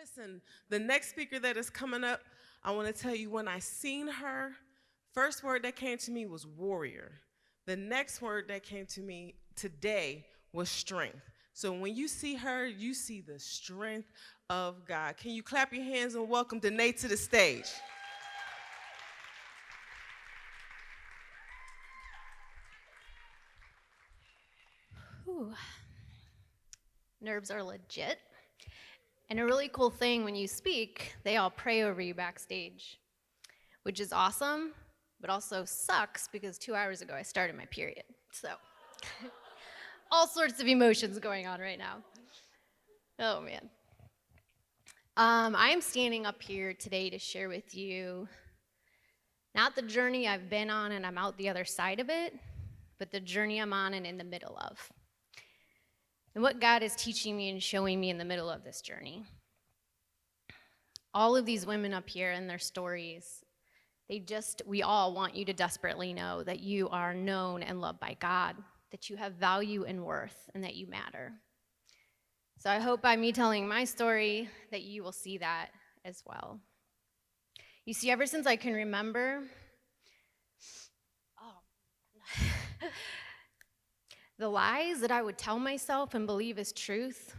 Listen, the next speaker that is coming up, I want to tell you when I seen her, first word that came to me was warrior. The next word that came to me today was strength. So when you see her, you see the strength of God. Can you clap your hands and welcome Danae to the stage? Ooh. Nerves are legit. And a really cool thing when you speak, they all pray over you backstage, which is awesome, but also sucks because 2 hours ago I started my period. So, all sorts of emotions going on right now. Oh man. I am standing up here today to share with you not the journey I've been on and I'm out the other side of it, but the journey I'm on and in the middle of. And what God is teaching me and showing me in the middle of this journey. All of these women up here and their stories, we all want you to desperately know that you are known and loved by God, that you have value and worth, and that you matter. So I hope by me telling my story that you will see that as well. You see, ever since I can remember, the lies that I would tell myself and believe as truth,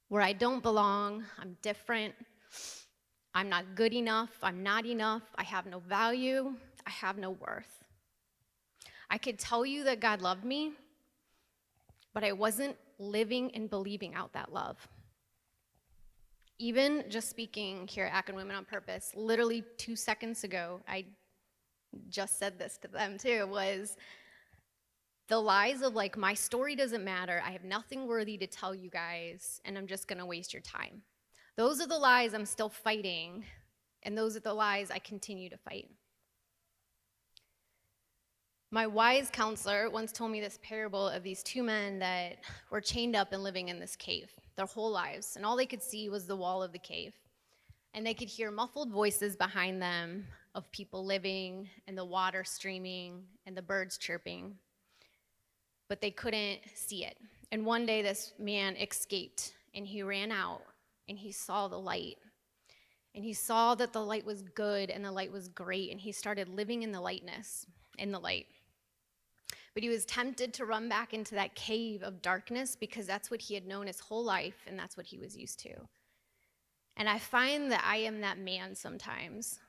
where I don't belong, I'm different, I'm not good enough, I'm not enough, I have no value, I have no worth. I could tell you that God loved me, but I wasn't living and believing out that love. Even just speaking here at Akron Women on Purpose, literally 2 seconds ago, I just said this to them too, was the lies of like, my story doesn't matter, I have nothing worthy to tell you guys, and I'm just gonna waste your time. Those are the lies I'm still fighting, and those are the lies I continue to fight. My wise counselor once told me this parable of these two men that were chained up and living in this cave their whole lives, and all they could see was the wall of the cave. And they could hear muffled voices behind them of people living, and the water streaming, and the birds chirping. But they couldn't see it. And one day this man escaped, and he ran out, and he saw the light. And he saw that the light was good, and the light was great, and he started living in the lightness, in the light. But he was tempted to run back into that cave of darkness because that's what he had known his whole life, and that's what he was used to. And I find that I am that man sometimes,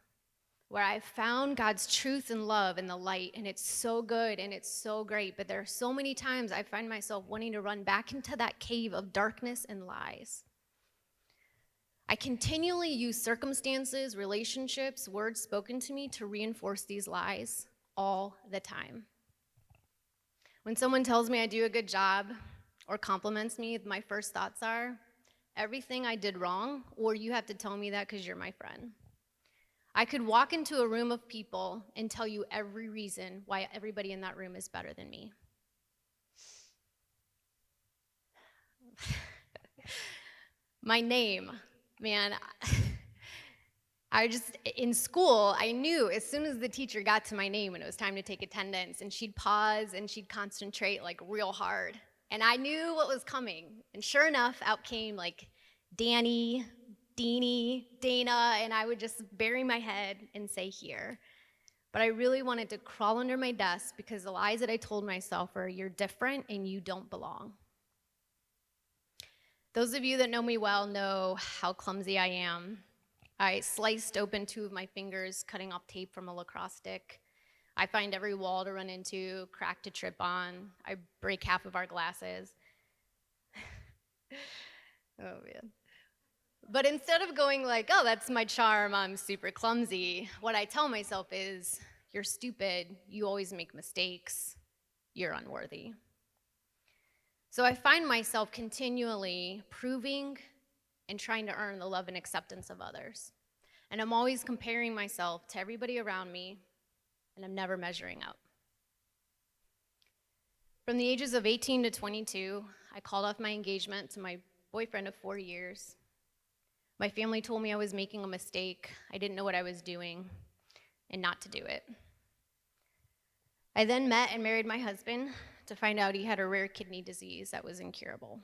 where I've found God's truth and love in the light, and it's so good and it's so great, but there are so many times I find myself wanting to run back into that cave of darkness and lies. I continually use circumstances, relationships, words spoken to me to reinforce these lies all the time. When someone tells me I do a good job or compliments me, my first thoughts are, everything I did wrong, or you have to tell me that because you're my friend. I could walk into a room of people and tell you every reason why everybody in that room is better than me. My name, man, in school, I knew as soon as the teacher got to my name and it was time to take attendance, and she'd pause and she'd concentrate like real hard. And I knew what was coming. And sure enough, out came like Danny, Deanie, Dana, and I would just bury my head and say here. But I really wanted to crawl under my desk because the lies that I told myself were, you're different and you don't belong. Those of you that know me well know how clumsy I am. I sliced open 2 of my fingers, cutting off tape from a lacrosse stick. I find every wall to run into, crack to trip on. I break half of our glasses. Oh, man. But instead of going like, oh, that's my charm, I'm super clumsy, what I tell myself is, you're stupid, you always make mistakes, you're unworthy. So I find myself continually proving and trying to earn the love and acceptance of others. And I'm always comparing myself to everybody around me, and I'm never measuring up. From the ages of 18 to 22, I called off my engagement to my boyfriend of 4 years. My family told me I was making a mistake, I didn't know what I was doing, and not to do it. I then met and married my husband to find out he had a rare kidney disease that was incurable.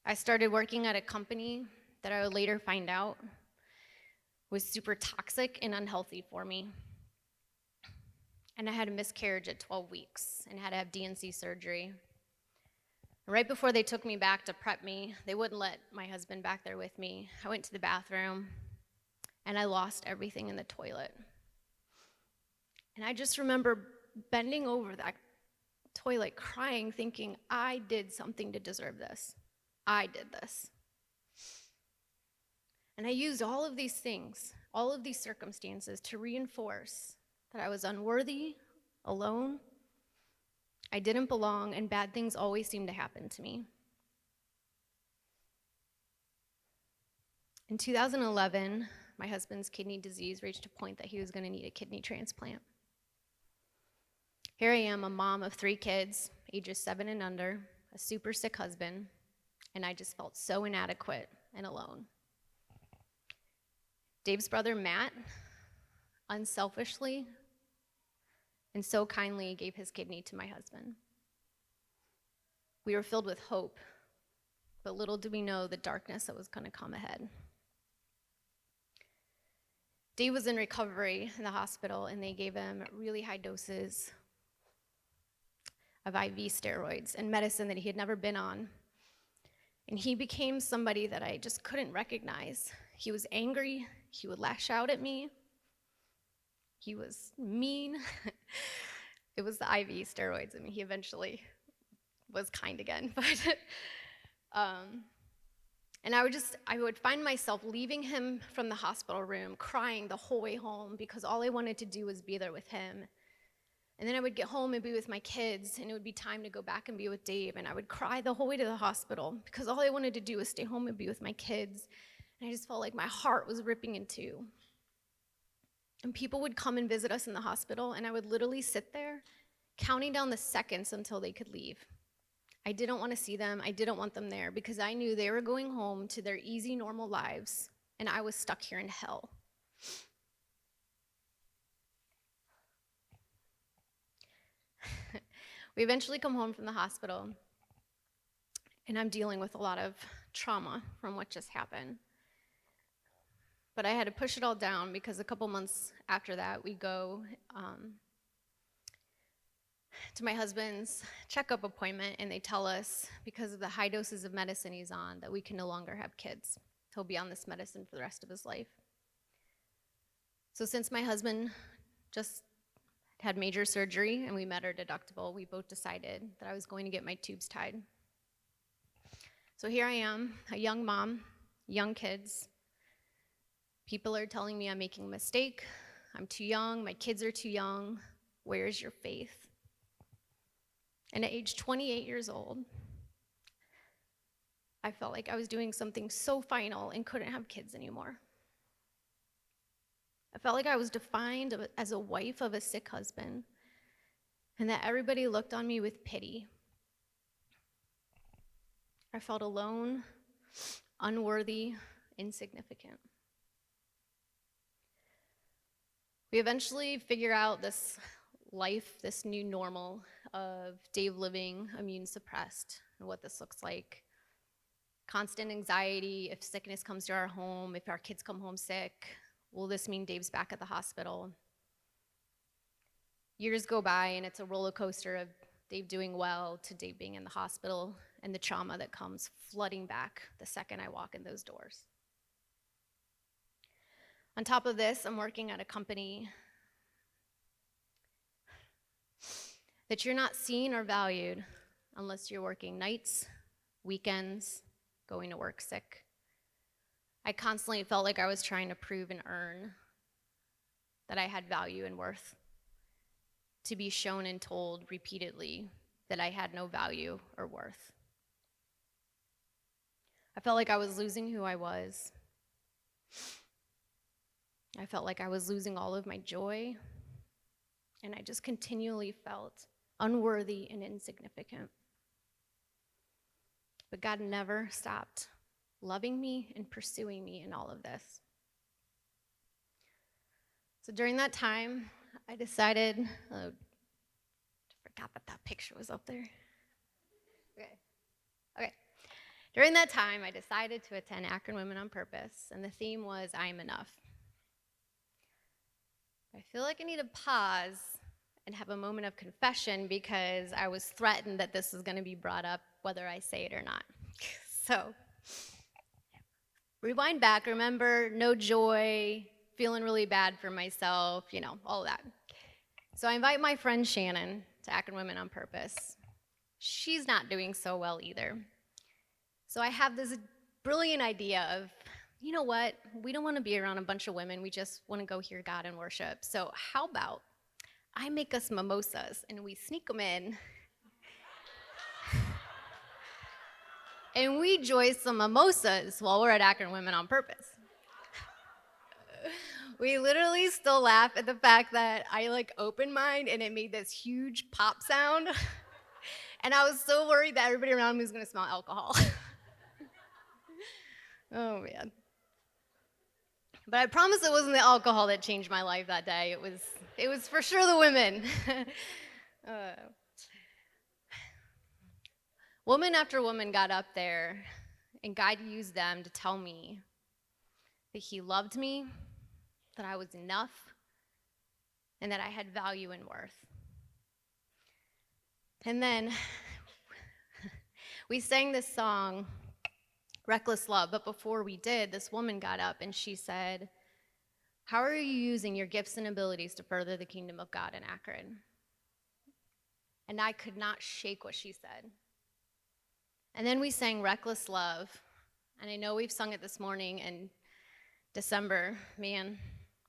I started working at a company that I would later find out was super toxic and unhealthy for me. And I had a miscarriage at 12 weeks and had to have DNC surgery. Right before they took me back to prep me, they wouldn't let my husband back there with me. I went to the bathroom and I lost everything in the toilet. And I just remember bending over that toilet crying, thinking, I did something to deserve this. I did this. And I used all of these things, all of these circumstances to reinforce that I was unworthy, alone, I didn't belong, and bad things always seemed to happen to me. In 2011, my husband's kidney disease reached a point that he was going to need a kidney transplant. Here I am, a mom of 3 kids, ages 7 and under, a super sick husband, and I just felt so inadequate and alone. Dave's brother, Matt, unselfishly and so kindly gave his kidney to my husband. We were filled with hope, but little did we know the darkness that was going to come ahead. Dave was in recovery in the hospital, and they gave him really high doses of IV steroids and medicine that he had never been on. And he became somebody that I just couldn't recognize. He was angry. He would lash out at me. He was mean. It was the IV steroids. I mean, he eventually was kind again. But and I would find myself leaving him from the hospital room, crying the whole way home because all I wanted to do was be there with him. And then I would get home and be with my kids, and it would be time to go back and be with Dave. And I would cry the whole way to the hospital because all I wanted to do was stay home and be with my kids. And I just felt like my heart was ripping in two. And people would come and visit us in the hospital, and I would literally sit there counting down the seconds until they could leave. I didn't want to see them. I didn't want them there because I knew they were going home to their easy, normal lives, and I was stuck here in hell. We eventually come home from the hospital, and I'm dealing with a lot of trauma from what just happened. But I had to push it all down because a couple months after that, we go to my husband's checkup appointment, and they tell us because of the high doses of medicine he's on that we can no longer have kids. He'll be on this medicine for the rest of his life. So since my husband just had major surgery and we met our deductible, we both decided that I was going to get my tubes tied. So here I am, a young mom, young kids. People are telling me I'm making a mistake. I'm too young. My kids are too young. Where's your faith? And at age 28 years old, I felt like I was doing something so final and couldn't have kids anymore. I felt like I was defined as a wife of a sick husband, and that everybody looked on me with pity. I felt alone, unworthy, insignificant. We eventually figure out this life, this new normal of Dave living immune suppressed and what this looks like. Constant anxiety if sickness comes to our home, if our kids come home sick. Will this mean Dave's back at the hospital? Years go by, and it's a roller coaster of Dave doing well to Dave being in the hospital and the trauma that comes flooding back the second I walk in those doors. On top of this, I'm working at a company that you're not seen or valued unless you're working nights, weekends, going to work sick. I constantly felt like I was trying to prove and earn that I had value and worth, to be shown and told repeatedly that I had no value or worth. I felt like I was losing who I was. I felt like I was losing all of my joy, and I just continually felt unworthy and insignificant. But God never stopped loving me and pursuing me in all of this. So during that time, I decided, I forgot that picture was up there. Okay. During that time, I decided to attend Akron Women on Purpose, and the theme was I Am Enough. I feel like I need to pause and have a moment of confession because I was threatened that this was going to be brought up whether I say it or not. So, rewind back, remember, no joy, feeling really bad for myself, all that. So I invite my friend Shannon to Akron Women on Purpose. She's not doing so well either. So I have this brilliant idea of, you know what, we don't want to be around a bunch of women, we just want to go hear God and worship. So how about I make us mimosas and we sneak them in and we enjoy some mimosas while we're at Akron Women on Purpose. We literally still laugh at the fact that I opened mine and it made this huge pop sound. And I was so worried that everybody around me was gonna smell alcohol. Oh man. But I promise it wasn't the alcohol that changed my life that day. It was for sure the women. Woman after woman got up there, and God used them to tell me that He loved me, that I was enough, and that I had value and worth. And then we sang this song, Reckless Love, but before we did, this woman got up and she said, how are you using your gifts and abilities to further the kingdom of God in Akron? And I could not shake what she said. And then we sang Reckless Love, and I know we've sung it this morning in December. Man,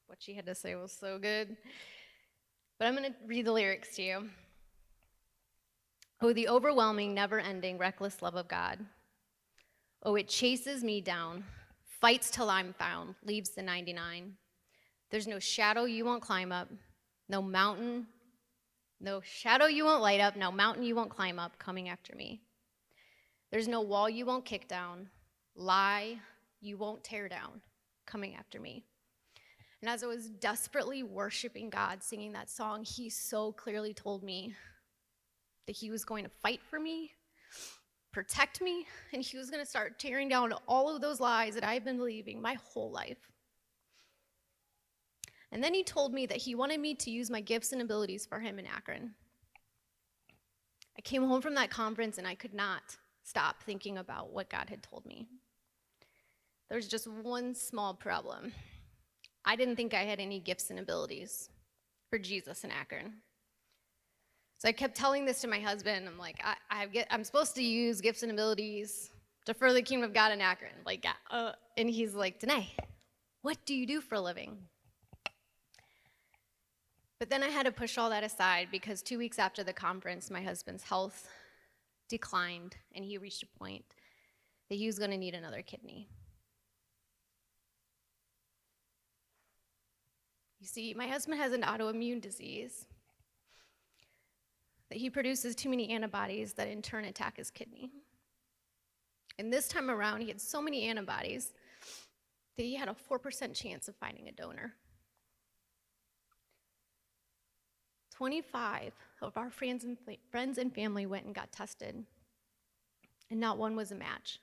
what she had to say was so good. But I'm going to read the lyrics to you. Oh, the overwhelming, never-ending, reckless love of God. Oh, it chases me down, fights till I'm found, leaves the 99. There's no shadow you won't climb up, no shadow you won't light up, no mountain you won't climb up, coming after me. There's no wall you won't kick down, lie you won't tear down, coming after me. And as I was desperately worshiping God, singing that song, He so clearly told me that He was going to fight for me, protect me, and He was going to start tearing down all of those lies that I've been believing my whole life. And then He told me that He wanted me to use my gifts and abilities for Him in Akron. I came home from that conference and I could not stop thinking about what God had told me. There's just one small problem. I didn't think I had any gifts and abilities for Jesus in Akron. So I kept telling this to my husband. I'm like, I'm supposed to use gifts and abilities to further the kingdom of God in Akron. And he's like, Danae, what do you do for a living? But then I had to push all that aside because 2 weeks after the conference, my husband's health declined, and he reached a point that he was going to need another kidney. You see, my husband has an autoimmune disease that he produces too many antibodies that in turn attack his kidney. And this time around, he had so many antibodies that he had a 4% chance of finding a donor. 25 of our friends and family went and got tested, and not one was a match.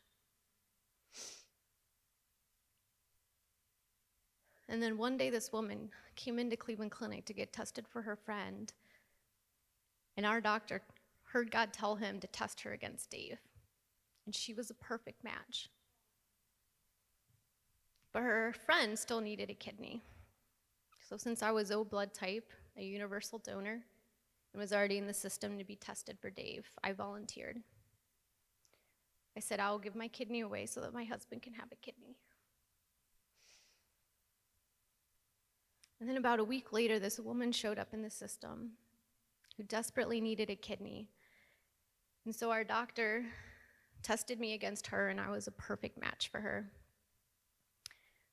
And then one day this woman came into Cleveland Clinic to get tested for her friend, and our doctor heard God tell him to test her against Dave, and she was a perfect match. But her friend still needed a kidney. So since I was O blood type, a universal donor, and was already in the system to be tested for Dave, I volunteered. I said, I'll give my kidney away so that my husband can have a kidney. And then about a week later, this woman showed up in the system who desperately needed a kidney. And so our doctor tested me against her, and I was a perfect match for her.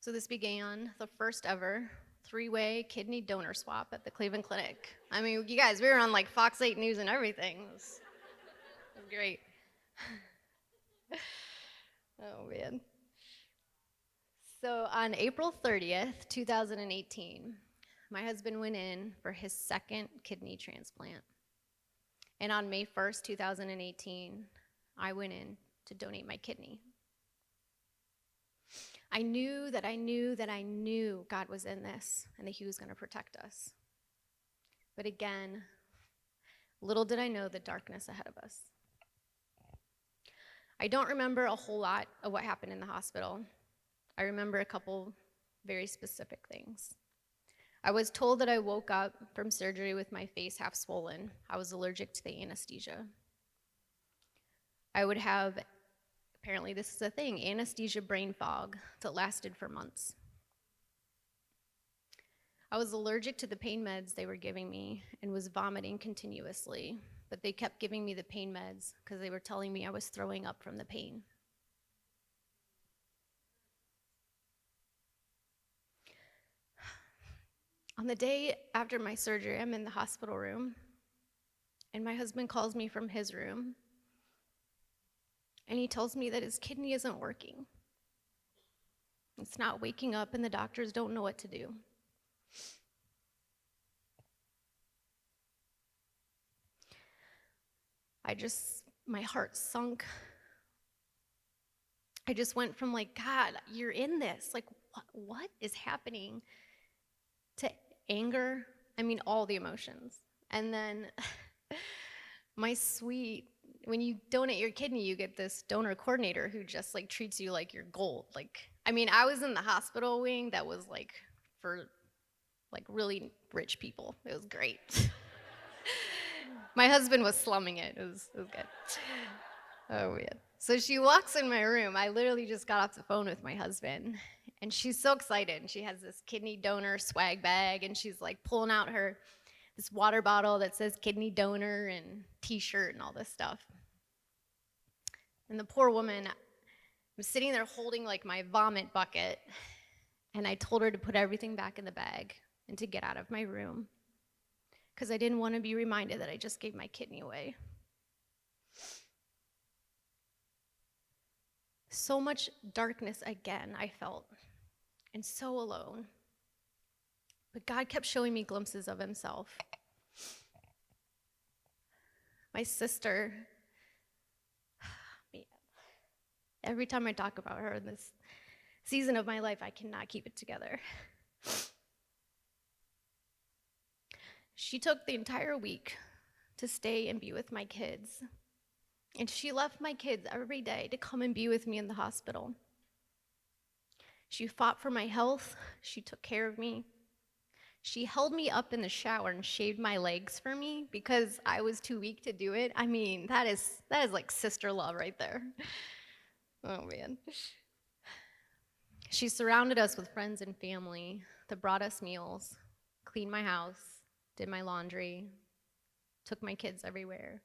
So this began the first ever 3-way kidney donor swap at the Cleveland Clinic. I mean, you guys, we were on Fox 8 News and everything. It was great. Oh, man. So on April 30th, 2018, my husband went in for his second kidney transplant. And on May 1st, 2018, I went in to donate my kidney. I knew that I knew that I knew God was in this and that he was going to protect us. But again, little did I know the darkness ahead of us. I don't remember a whole lot of what happened in the hospital. I remember a couple very specific things. I was told that I woke up from surgery with my face half swollen. I was allergic to the anesthesia. I would have, apparently this is a thing, anesthesia brain fog that lasted for months. I was allergic to the pain meds they were giving me and was vomiting continuously, but they kept giving me the pain meds because they were telling me I was throwing up from the pain. On the day after my surgery, I'm in the hospital room, and my husband calls me from his room, and he tells me that his kidney isn't working. It's not waking up, and the doctors don't know what to do. My heart sunk. I just went from like, God, you're in this. Like, what is happening? To anger, I mean, all the emotions. And then when you donate your kidney, you get this donor coordinator who just like treats you like you're gold. Like, I mean, I was in the hospital wing that was like for like really rich people. It was great. My husband was slumming it. It was good. Oh, man. So she walks in my room. I literally just got off the phone with my husband, and she's so excited. And she has this kidney donor swag bag, and she's like pulling out this water bottle that says kidney donor and t-shirt and all this stuff. And the poor woman, I'm sitting there holding like my vomit bucket, and I told her to put everything back in the bag and to get out of my room because I didn't want to be reminded that I just gave my kidney away. So much darkness again, I felt, and so alone. But God kept showing me glimpses of himself. My sister, man, every time I talk about her in this season of my life, I cannot keep it together. She took the entire week to stay and be with my kids. And she left my kids every day to come and be with me in the hospital. She fought for my health. She took care of me. She held me up in the shower and shaved my legs for me because I was too weak to do it. I mean, that is like sister love right there. Oh, man. She surrounded us with friends and family that brought us meals, cleaned my house, did my laundry, took my kids everywhere.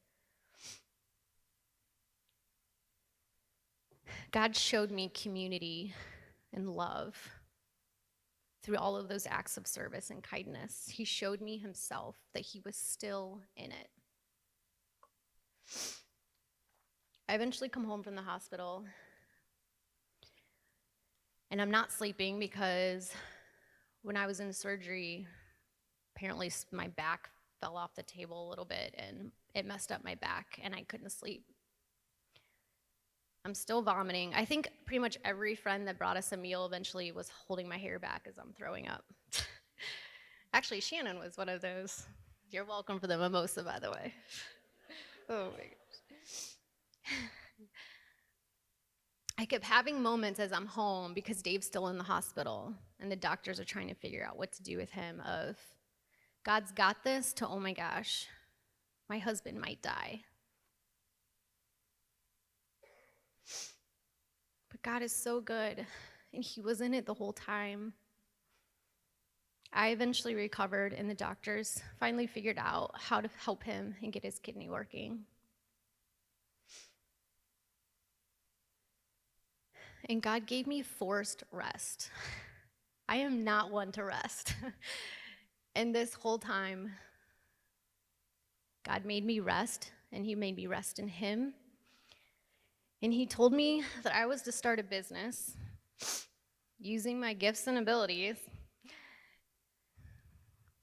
God showed me community and love through all of those acts of service and kindness. He showed me himself, that he was still in it. I eventually come home from the hospital, and I'm not sleeping because when I was in surgery, apparently my back fell off the table a little bit, and it messed up my back, and I couldn't sleep. I'm still vomiting. I think pretty much every friend that brought us a meal eventually was holding my hair back as I'm throwing up. Actually, Shannon was one of those. You're welcome for the mimosa, by the way. Oh my gosh. I kept having moments as I'm home because Dave's still in the hospital and the doctors are trying to figure out what to do with him of, God's got this, to, oh my gosh, my husband might die. But God is so good, and he was in it the whole time. I eventually recovered, and the doctors finally figured out how to help him and get his kidney working. And God gave me forced rest. I am not one to rest. And this whole time, God made me rest, and he made me rest in him. And he told me that I was to start a business using my gifts and abilities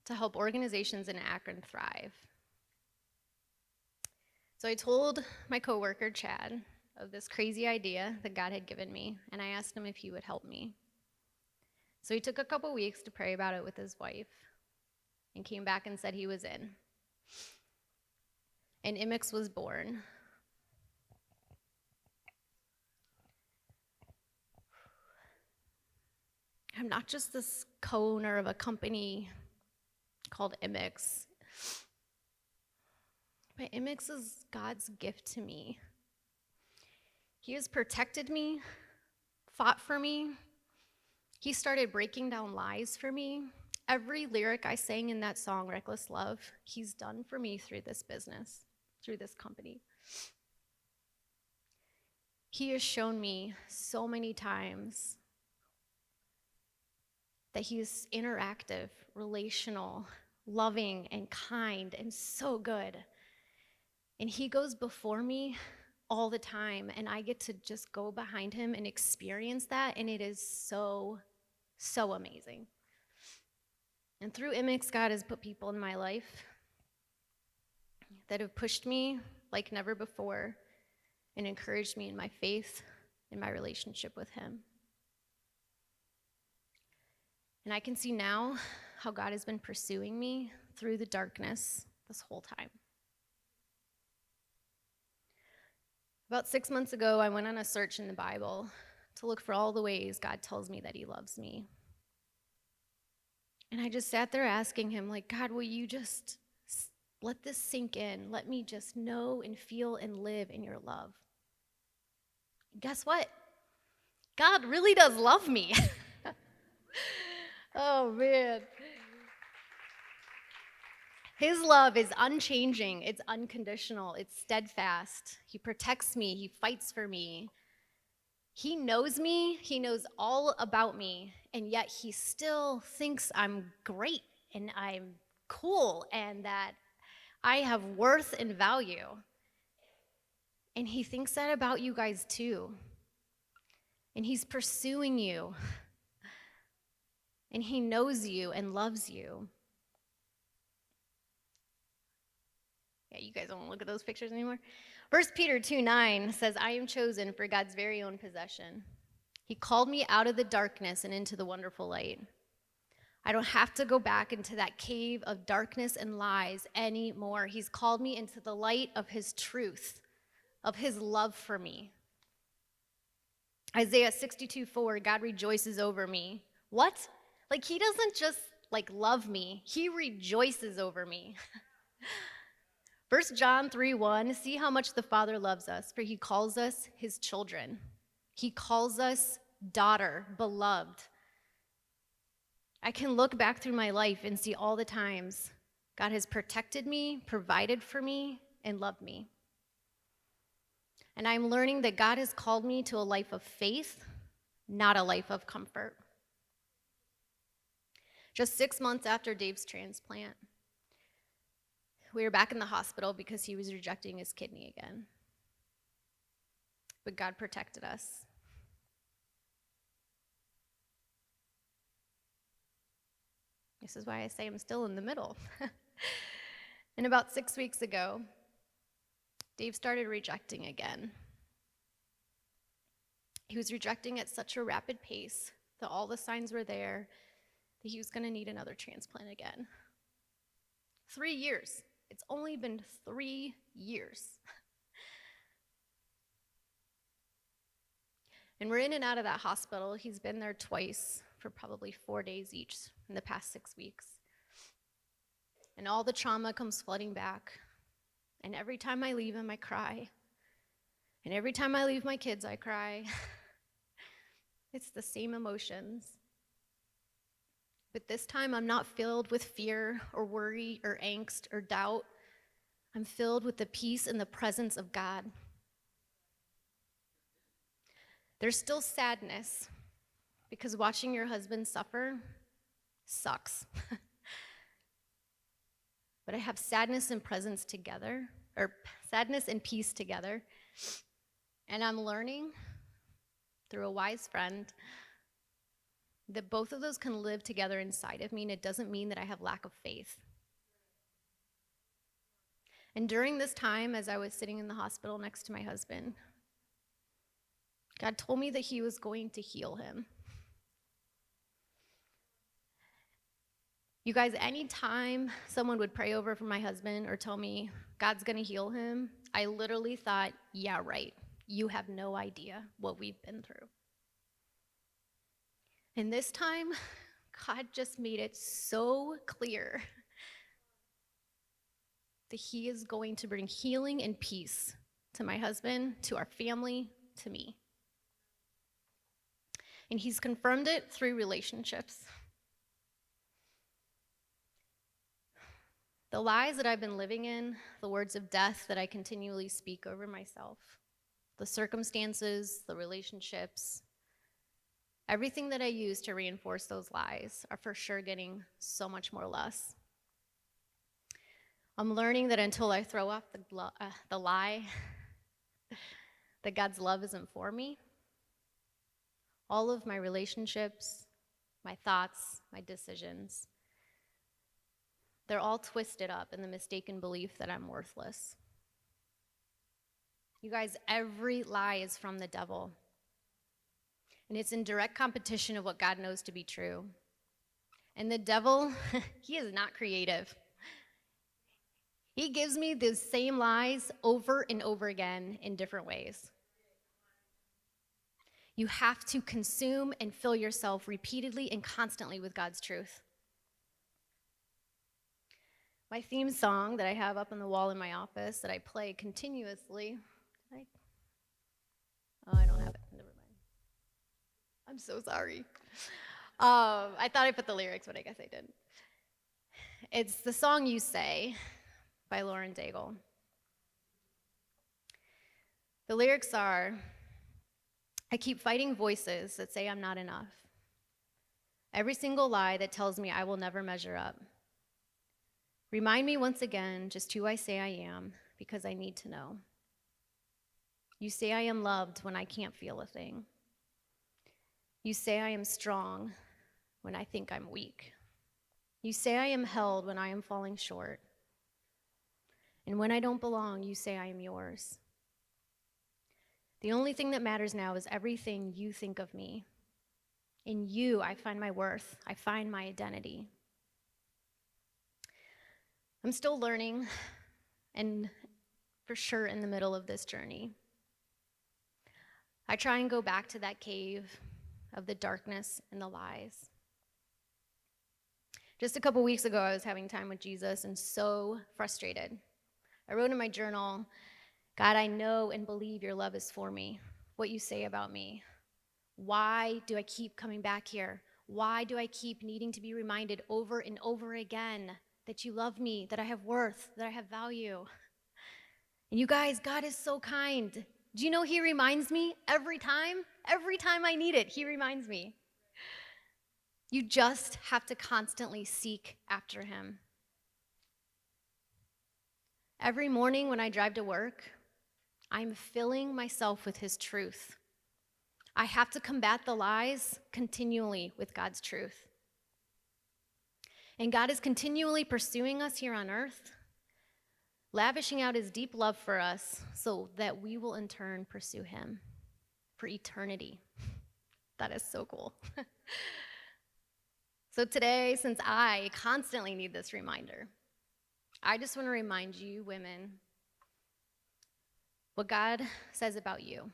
to help organizations in Akron thrive. So I told my coworker, Chad, of this crazy idea that God had given me, and I asked him if he would help me. So he took a couple weeks to pray about it with his wife and came back and said he was in. And Imix was born. I'm not just this co-owner of a company called Imix, but Imix is God's gift to me. He has protected me, fought for me. He started breaking down lies for me. Every lyric I sang in that song, Reckless Love, he's done for me through this business, through this company. He has shown me so many times that he is interactive, relational, loving, and kind, and so good. And he goes before me all the time, and I get to just go behind him and experience that, and it is so, so amazing. And through Imix, God has put people in my life that have pushed me like never before and encouraged me in my faith and my relationship with him. And I can see now how God has been pursuing me through the darkness this whole time. About 6 months ago, I went on a search in the Bible to look for all the ways God tells me that he loves me. And I just sat there asking him, like, God, will you just let this sink in? Let me just know and feel and live in your love. And guess what? God really does love me. Oh, man. His love is unchanging, it's unconditional, it's steadfast. He protects me, he fights for me. He knows me, he knows all about me, and yet he still thinks I'm great and I'm cool and that I have worth and value. And he thinks that about you guys too. And he's pursuing you. And he knows you and loves you. Yeah, you guys don't want to look at those pictures anymore. 1 Peter 2:9 says, I am chosen for God's very own possession. He called me out of the darkness and into the wonderful light. I don't have to go back into that cave of darkness and lies anymore. He's called me into the light of his truth, of his love for me. Isaiah 62:4, God rejoices over me. What? Like, he doesn't just, love me. He rejoices over me. 1 John 3:1, see how much the Father loves us, for he calls us his children. He calls us daughter, beloved. I can look back through my life and see all the times God has protected me, provided for me, and loved me. And I'm learning that God has called me to a life of faith, not a life of comfort. Just 6 months after Dave's transplant, we were back in the hospital because he was rejecting his kidney again. But God protected us. This is why I say I'm still in the middle. And about 6 weeks ago, Dave started rejecting again. He was rejecting at such a rapid pace that all the signs were there that he was going to need another transplant again. 3 years. It's only been 3 years. And we're in and out of that hospital. He's been there twice for probably 4 days each in the past 6 weeks. And all the trauma comes flooding back. And every time I leave him, I cry. And every time I leave my kids, I cry. It's the same emotions. But this time, I'm not filled with fear or worry or angst or doubt. I'm filled with the peace and the presence of God. There's still sadness because watching your husband suffer sucks. But I have sadness and presence together, or sadness and peace together. And I'm learning through a wise friend that both of those can live together inside of me, and it doesn't mean that I have lack of faith. And during this time, as I was sitting in the hospital next to my husband, God told me that he was going to heal him. You guys, anytime someone would pray over for my husband or tell me God's going to heal him, I literally thought, yeah, right. You have no idea what we've been through. And this time, God just made it so clear that he is going to bring healing and peace to my husband, to our family, to me. And he's confirmed it through relationships. The lies that I've been living in, the words of death that I continually speak over myself, the circumstances, the relationships, everything that I use to reinforce those lies are for sure getting so much more less. I'm learning that until I throw off the lie that God's love isn't for me, all of my relationships, my thoughts, my decisions, they're all twisted up in the mistaken belief that I'm worthless. You guys, every lie is from the devil. And it's in direct competition of what God knows to be true. And the devil, he is not creative. He gives me those same lies over and over again in different ways. You have to consume and fill yourself repeatedly and constantly with God's truth. My theme song that I have up on the wall in my office that I play continuously. I don't have it. Never mind. I'm so sorry. I thought I put the lyrics, but I guess I didn't. It's the song You Say by Lauren Daigle. The lyrics are, I keep fighting voices that say I'm not enough. Every single lie that tells me I will never measure up. Remind me once again just who I say I am, because I need to know. You say I am loved when I can't feel a thing. You say I am strong when I think I'm weak. You say I am held when I am falling short. And when I don't belong, you say I am yours. The only thing that matters now is everything you think of me. In you, I find my worth. I find my identity. I'm still learning, and for sure in the middle of this journey. I try and go back to that cave of the darkness and the lies. Just a couple weeks ago, I was having time with Jesus and so frustrated. I wrote in my journal, God, I know and believe your love is for me, what you say about me. Why do I keep coming back here? Why do I keep needing to be reminded over and over again that you love me, that I have worth, that I have value? And you guys, God is so kind. Do you know he reminds me every time? Every time I need it, he reminds me. You just have to constantly seek after him. Every morning when I drive to work, I'm filling myself with his truth. I have to combat the lies continually with God's truth. And God is continually pursuing us here on earth, lavishing out his deep love for us so that we will in turn pursue him for eternity. That is so cool. So today, since I constantly need this reminder, I just want to remind you, women, what God says about you.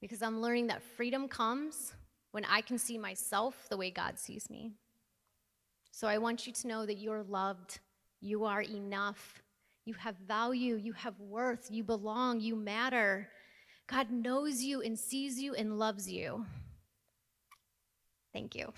Because I'm learning that freedom comes when I can see myself the way God sees me. So I want you to know that you're loved, you are enough, you have value, you have worth, you belong, you matter. God knows you and sees you and loves you. Thank you.